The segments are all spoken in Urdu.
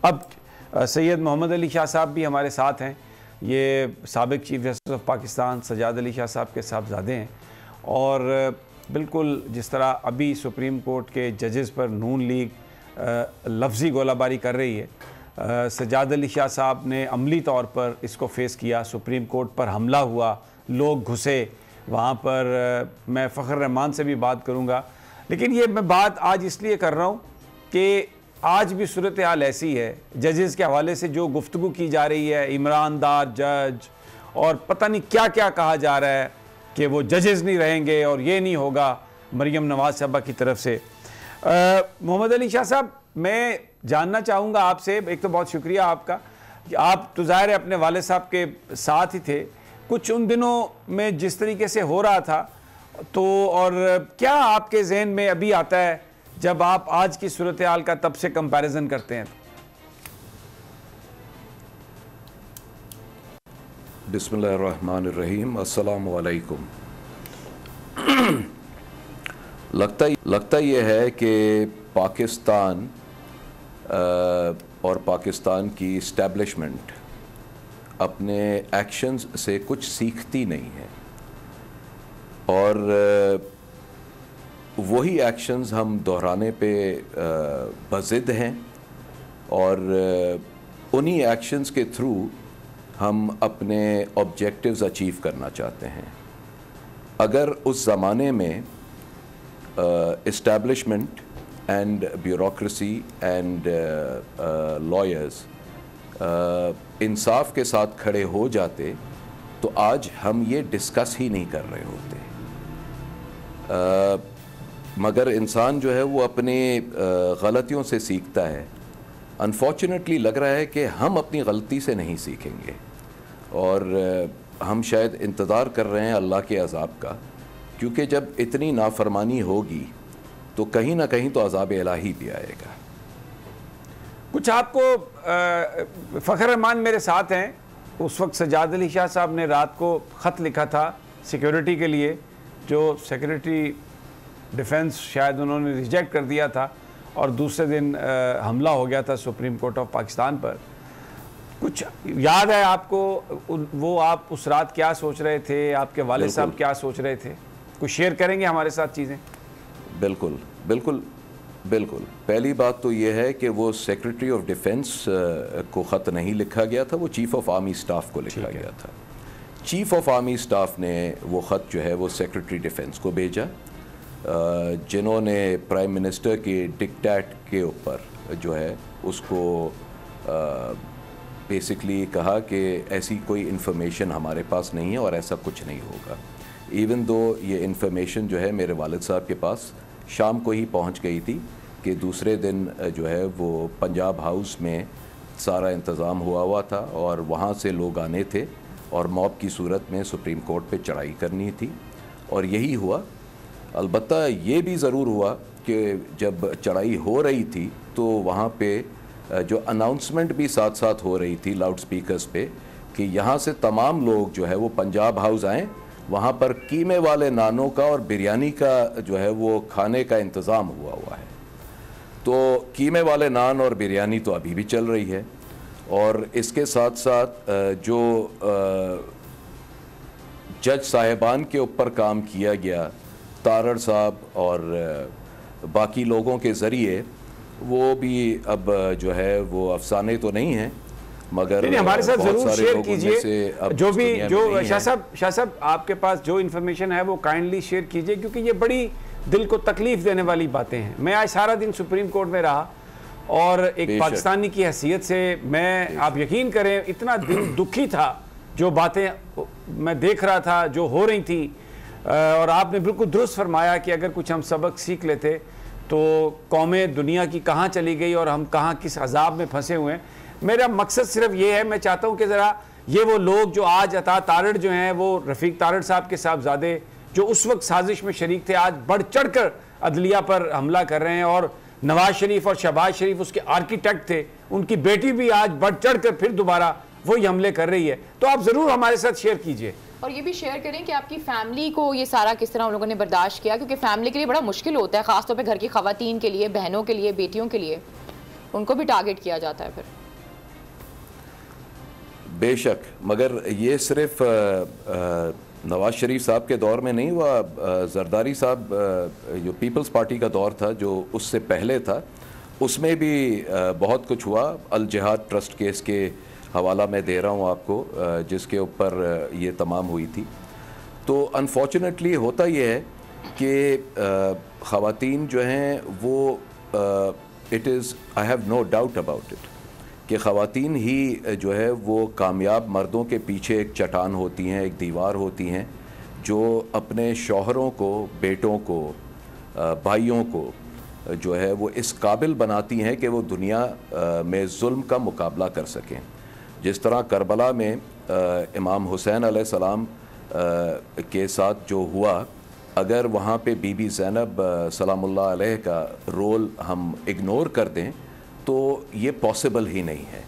اب سید محمد علی شاہ صاحب بھی ہمارے ساتھ ہیں، یہ سابق chief justice of Pakistan Sajjad Ali Shah صاحب کے صاحبزادے ہیں، اور بالکل جس طرح ابھی سپریم کورٹ کے ججز پر نون لیگ لفظی گولہ باری کر رہی ہے، سجاد علی شاہ صاحب نے عملی طور پر اس کو فیس کیا، سپریم کورٹ پر حملہ ہوا، لوگ گھسے وہاں پر۔ میں فخر رحمان سے بھی بات کروں گا، لیکن یہ میں بات آج اس لیے کر رہا ہوں کہ آج بھی صورتحال ایسی ہے، ججز کے حوالے سے جو گفتگو کی جا رہی ہے، عمران دار جج اور پتہ نہیں کیا کیا کہا جا رہا ہے کہ وہ ججز نہیں رہیں گے اور یہ نہیں ہوگا مریم نواز صاحبہ کی طرف سے۔ محمد علی شاہ صاحب، میں جاننا چاہوں گا آپ سے، ایک تو بہت شکریہ آپ کا کہ آپ تو ظاہر ہے اپنے والد صاحب کے ساتھ ہی تھے، کچھ ان دنوں میں جس طریقے سے ہو رہا تھا تو اور کیا آپ کے ذہن میں ابھی آتا ہے جب آپ آج کی صورتحال کا تب سے کمپیریزن کرتے ہیں؟ بسم اللہ الرحمن الرحیم، السلام علیکم۔ لگتا یہ ہے کہ پاکستان اور پاکستان کی اسٹیبلشمنٹ اپنے ایکشنز سے کچھ سیکھتی نہیں ہے، اور وہی ایکشنز ہم دہرانے پہ بضد ہیں، اور انہی ایکشنز کے تھرو ہم اپنے آبجیکٹیوز اچیو کرنا چاہتے ہیں۔ اگر اس زمانے میں establishment and bureaucracy and lawyers انصاف کے ساتھ کھڑے ہو جاتے تو آج ہم یہ ڈسکس ہی نہیں کر رہے ہوتے، مگر انسان جو ہے وہ اپنی غلطیوں سے سیکھتا ہے۔ انفارچونیٹلی لگ رہا ہے کہ ہم اپنی غلطی سے نہیں سیکھیں گے، اور ہم شاید انتظار کر رہے ہیں اللہ کے عذاب کا، کیونکہ جب اتنی نافرمانی ہوگی تو کہیں نہ کہیں تو عذاب الہی بھی آئے گا۔ کچھ آپ کو فخر رحمان میرے ساتھ ہیں، اس وقت سجاد علی شاہ صاحب نے رات کو خط لکھا تھا سیکیورٹی کے لیے، جو سیکریٹری ڈیفنس شاید انہوں نے ریجیکٹ کر دیا تھا، اور دوسرے دن حملہ ہو گیا تھا سپریم کورٹ آف پاکستان پر۔ کچھ یاد ہے آپ کو وہ آپ اس رات کیا سوچ رہے تھے، آپ کے والد صاحب کیا سوچ رہے تھے؟ کچھ شیئر کریں گے ہمارے ساتھ چیزیں؟ بالکل بالکل بالکل۔ پہلی بات تو یہ ہے کہ وہ سیکریٹری آف ڈیفنس کو خط نہیں لکھا گیا تھا، وہ چیف آف آرمی اسٹاف کو لکھا گیا تھا۔ چیف آف آرمی اسٹاف نے وہ خط جو ہے وہ سیکریٹری ڈیفنس کو بھیجا، جنہوں نے پرائم منسٹر کے ڈکٹیٹ کے اوپر جو ہے اس کو بیسکلی کہا کہ ایسی کوئی انفارمیشن ہمارے پاس نہیں ہے اور ایسا کچھ نہیں ہوگا۔ ایون دو یہ انفارمیشن جو ہے میرے والد صاحب کے پاس شام کو ہی پہنچ گئی تھی کہ دوسرے دن جو ہے وہ پنجاب ہاؤس میں سارا انتظام ہوا تھا، اور وہاں سے لوگ آنے تھے اور موب کی صورت میں سپریم کورٹ پہ چڑھائی کرنی تھی، اور یہی ہوا۔ البتہ یہ بھی ضرور ہوا کہ جب چڑھائی ہو رہی تھی تو وہاں پہ جو اناؤنسمنٹ بھی ساتھ ساتھ ہو رہی تھی لاؤڈ سپیکرز پہ کہ یہاں سے تمام لوگ جو ہے وہ پنجاب ہاؤس آئیں، وہاں پر قیمے والے نانوں کا اور بریانی کا جو ہے وہ کھانے کا انتظام ہوا ہے۔ تو قیمے والے نان اور بریانی تو ابھی بھی چل رہی ہے، اور اس کے ساتھ ساتھ جو جج صاحبان کے اوپر کام کیا گیا، تارڑ صاحب اور باقی لوگوں کے ذریعے، وہ بھی اب جو ہے وہ افسانے تو نہیں ہیں، مگر ہمارے ساتھ ضرور شیئر کیجئے، جو بھی شاہ صاحب آپ کے پاس جو انفارمیشن ہے وہ کائنڈلی شیئر کیجئے، کیونکہ یہ بڑی دل کو تکلیف دینے والی باتیں ہیں۔ میں آج سارا دن سپریم کورٹ میں رہا، اور ایک پاکستانی کی حیثیت سے میں، آپ یقین کریں، اتنا دل دکھی تھا جو باتیں میں دیکھ رہا تھا جو ہو رہی تھی، اور آپ نے بالکل درست فرمایا کہ اگر کچھ ہم سبق سیکھ لیتے تو قومیں دنیا کی کہاں چلی گئی اور ہم کہاں کس عذاب میں پھنسے ہوئے ہیں۔ میرا مقصد صرف یہ ہے، میں چاہتا ہوں کہ ذرا یہ وہ لوگ جو آج عطا تارڑ جو ہیں، وہ رفیق تارڑ صاحب کے صاحبزادے جو اس وقت سازش میں شریک تھے، آج بڑھ چڑھ کر عدلیہ پر حملہ کر رہے ہیں، اور نواز شریف اور شہباز شریف اس کے آرکیٹیکٹ تھے، ان کی بیٹی بھی آج بڑھ چڑھ کر پھر دوبارہ وہی حملے کر رہی ہے۔ تو آپ ضرور ہمارے ساتھ شیئر کیجئے، اور یہ بھی شیئر کریں کہ آپ کی فیملی کو یہ سارا کس طرح ان لوگوں نے برداشت کیا، کیونکہ فیملی کے لیے بڑا مشکل ہوتا ہے، خاص طور پہ گھر کی خواتین کے لیے، بہنوں کے لیے، بیٹیوں کے لیے۔ ان کو بھی ٹارگٹ کیا جاتا ہے پھر. بے شک, مگر یہ صرف نواز شریف صاحب کے دور میں نہیں ہوا. زرداری صاحب جو پیپلز پارٹی کا دور تھا جو اس سے پہلے تھا, اس میں بھی بہت کچھ ہوا. الجہاد ٹرسٹ کیس کے حوالہ میں دے رہا ہوں آپ کو, جس کے اوپر یہ تمام ہوئی تھی. تو انفارچونیٹلی ہوتا یہ ہے کہ خواتین جو ہیں وہ it is I have no doubt about it کہ خواتین ہی جو ہے وہ کامیاب مردوں کے پیچھے ایک چٹان ہوتی ہیں, ایک دیوار ہوتی ہیں, جو اپنے شوہروں کو, بیٹوں کو, بھائیوں کو جو ہے وہ اس قابل بناتی ہیں کہ وہ دنیا میں ظلم کا مقابلہ کر سکیں. جس طرح کربلا میں امام حسین علیہ السلام کے ساتھ جو ہوا, اگر وہاں پہ بی بی زینب سلام اللہ علیہ کا رول ہم اگنور کر دیں تو یہ پاسبل ہی نہیں ہے.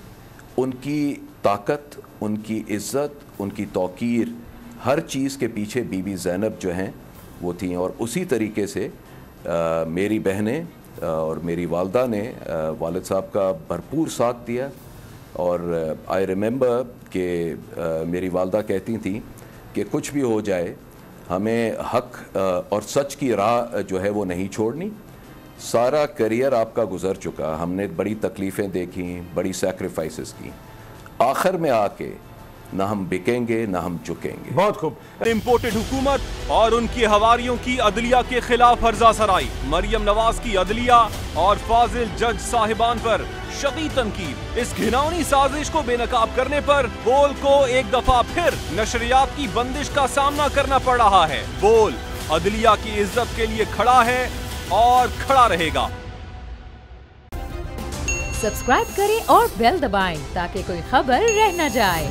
ان کی طاقت, ان کی عزت, ان کی توقیر, ہر چیز کے پیچھے بی بی زینب جو ہیں وہ تھیں. اور اسی طریقے سے میری بہنیں اور میری والدہ نے والد صاحب کا بھرپور ساتھ دیا. اور آئی ریممبر کہ میری والدہ کہتی تھیں کہ کچھ بھی ہو جائے ہمیں حق اور سچ کی راہ جو ہے وہ نہیں چھوڑنی. سارا کریئر آپ کا گزر چکا, ہم نے بڑی تکلیفیں دیکھیں, بڑی سیکریفائسز کی, آخر میں آ کے نہ ہم بکیں گے نہ ہم جھکیں گے. بہت خوب. امپورٹڈ حکومت اور ان کی ہواریوں کی عدلیہ کے خلاف ہرزہ سرائی. مریم نواز کی عدلیہ اور فاضل جج صاحبان پر شدید تنقید. اس گھناؤنی سازش کو بے نقاب کرنے پر بول کو ایک دفعہ پھر نشریات کی بندش کا سامنا کرنا پڑ رہا ہے. بول عدلیہ کی عزت کے لیے کھڑا ہے اور کھڑا رہے گا. سبسکرائب کریں اور بیل دبائیں تاکہ کوئی خبر رہ نہ جائے.